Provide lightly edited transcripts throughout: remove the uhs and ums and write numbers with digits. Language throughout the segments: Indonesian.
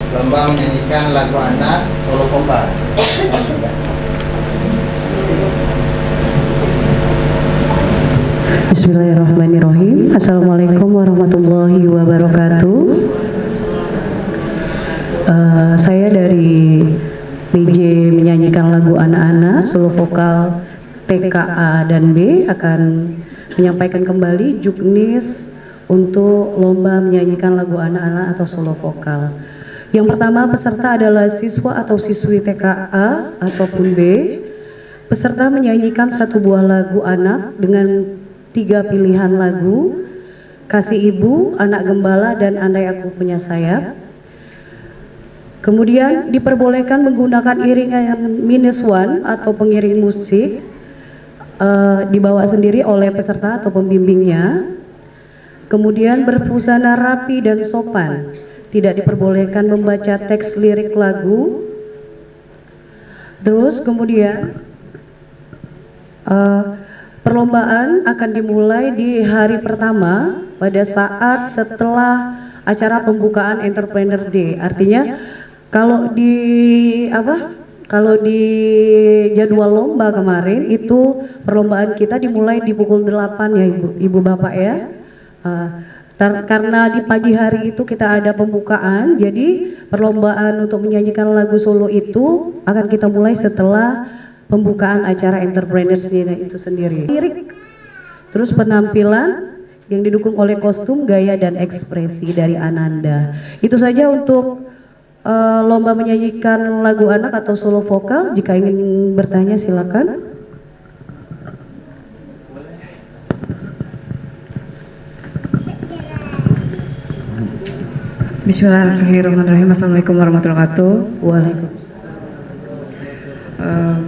lomba menyanyikan lagu anak solo vokal. Bismillahirrahmanirrahim. Assalamualaikum warahmatullahi wabarakatuh. Saya dari PJ menyanyikan lagu anak-anak solo vokal TKA dan B akan menyampaikan kembali juknis untuk lomba menyanyikan lagu anak-anak atau solo vokal. Yang pertama peserta adalah siswa atau siswi TKA ataupun B. Peserta menyanyikan satu buah lagu anak dengan 3 pilihan lagu: Kasih Ibu, Anak Gembala, dan Andai Aku Punya Sayap. Kemudian diperbolehkan menggunakan iringan -1 atau pengiring musik dibawa sendiri oleh peserta atau pembimbingnya. Kemudian berbusana rapi dan sopan. Tidak diperbolehkan membaca teks lirik lagu. Terus kemudian perlombaan akan dimulai di hari pertama pada saat setelah acara pembukaan Entrepreneur Day. Artinya kalau di jadwal lomba kemarin itu perlombaan kita dimulai di pukul 8 ya Ibu Bapak ya. Karena di pagi hari itu kita ada pembukaan, jadi perlombaan untuk menyanyikan lagu solo itu akan kita mulai setelah pembukaan acara Entrepreneurs Day itu sendiri. Lirik, terus penampilan yang didukung oleh kostum, gaya, dan ekspresi dari Ananda. Itu saja untuk lomba menyanyikan lagu anak atau solo vokal. Jika ingin bertanya silakan. Bismillahirrahmanirrahim. Assalamualaikum warahmatullahi wabarakatuh. Waalaikumsalam.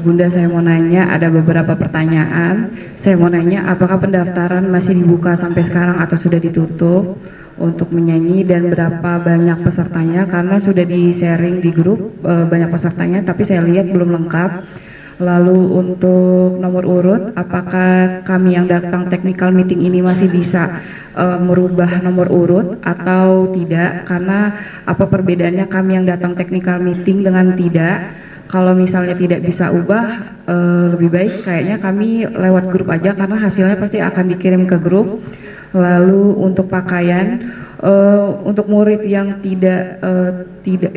Bunda, saya mau nanya, ada beberapa pertanyaan. Saya mau nanya, apakah pendaftaran masih dibuka sampai sekarang atau sudah ditutup untuk menyanyi, dan berapa banyak pesertanya? Karena sudah di-sharing di grup banyak pesertanya, tapi saya lihat belum lengkap. Lalu untuk nomor urut, apakah kami yang datang technical meeting ini masih bisa merubah nomor urut atau tidak? Karena apa perbedaannya kami yang datang technical meeting dengan tidak? Kalau misalnya tidak bisa ubah, lebih baik kayaknya kami lewat grup aja, karena hasilnya pasti akan dikirim ke grup. Lalu untuk pakaian, untuk murid yang tidak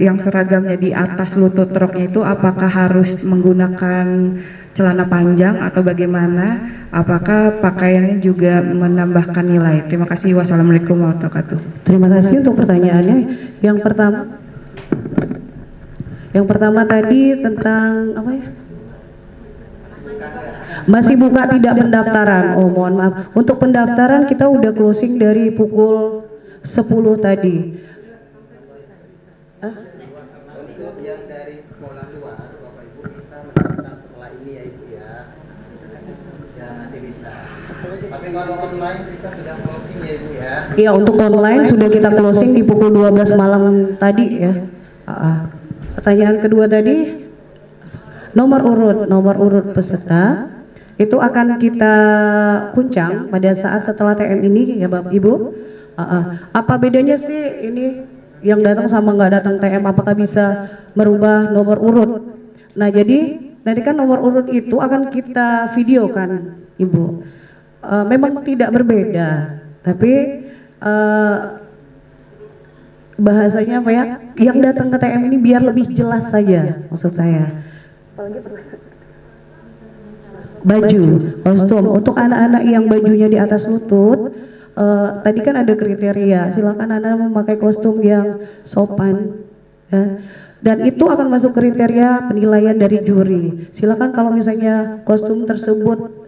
yang seragamnya di atas lutut roknya itu, apakah harus menggunakan celana panjang atau bagaimana? Apakah pakaiannya juga menambahkan nilai? Terima kasih. Wassalamualaikum warahmatullahi wabarakatuh. Terima kasih untuk pertanyaannya. Yang pertama tadi tentang apa ya? Masih buka tidak pendaftaran. Oh, mohon maaf. Untuk pendaftaran kita udah closing dari pukul 10 tadi. Untuk yang dari sekolah luar, Bapak Ibu bisa mendaftar setelah ini ya Ibu ya. Ya masih bisa. Tapi kalau online kita sudah closing ya Ibu ya. Iya, untuk online sudah kita closing di pukul 12 malam tadi ya. Pertanyaan kedua tadi, nomor urut peserta itu akan kita kuncang pada saat setelah TM ini ya Bapak Ibu. Apa bedanya sih ini yang datang sama nggak datang TM? Apakah bisa merubah nomor urut? Nah, jadi nanti kan nomor urut itu akan kita videokan Ibu. Memang tidak berbeda, tapi bahasanya apa ya, yang datang ke TM ini biar lebih jelas saja maksud saya. Baju, kostum untuk anak-anak yang bajunya di atas lutut, tadi kan ada kriteria, silakan anak memakai kostum yang sopan ya. Dan itu akan masuk kriteria penilaian dari juri. Silakan kalau misalnya kostum tersebut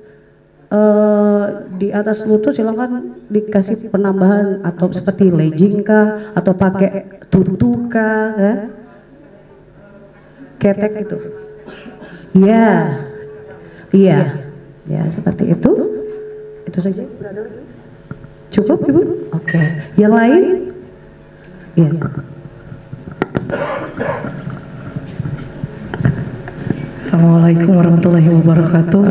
di atas lutut, silakan dikasih penambahan atau seperti legging kah, atau pakai tutu kah ya? Ketek gitu. Iya, iya, ya seperti itu. Itu saja. Cukup Ibu? Oke. Yang lain? Yes. Assalamualaikum warahmatullahi wabarakatuh.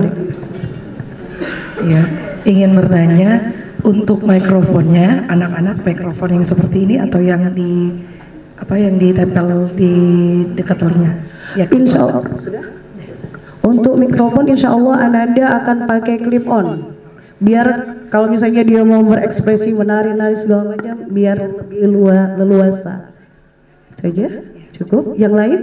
Ya, ingin bertanya untuk mikrofonnya, anak-anak mikrofon yang seperti ini atau yang di apa yang ditempel di dekat telinga. Ya, Insya Allah. Untuk mikrofon insya Allah Ananda akan pakai clip on. Biar kalau misalnya dia mau berekspresi menari-nari segala macam, biar lebih leluasa. Itu aja, cukup. Yang lain?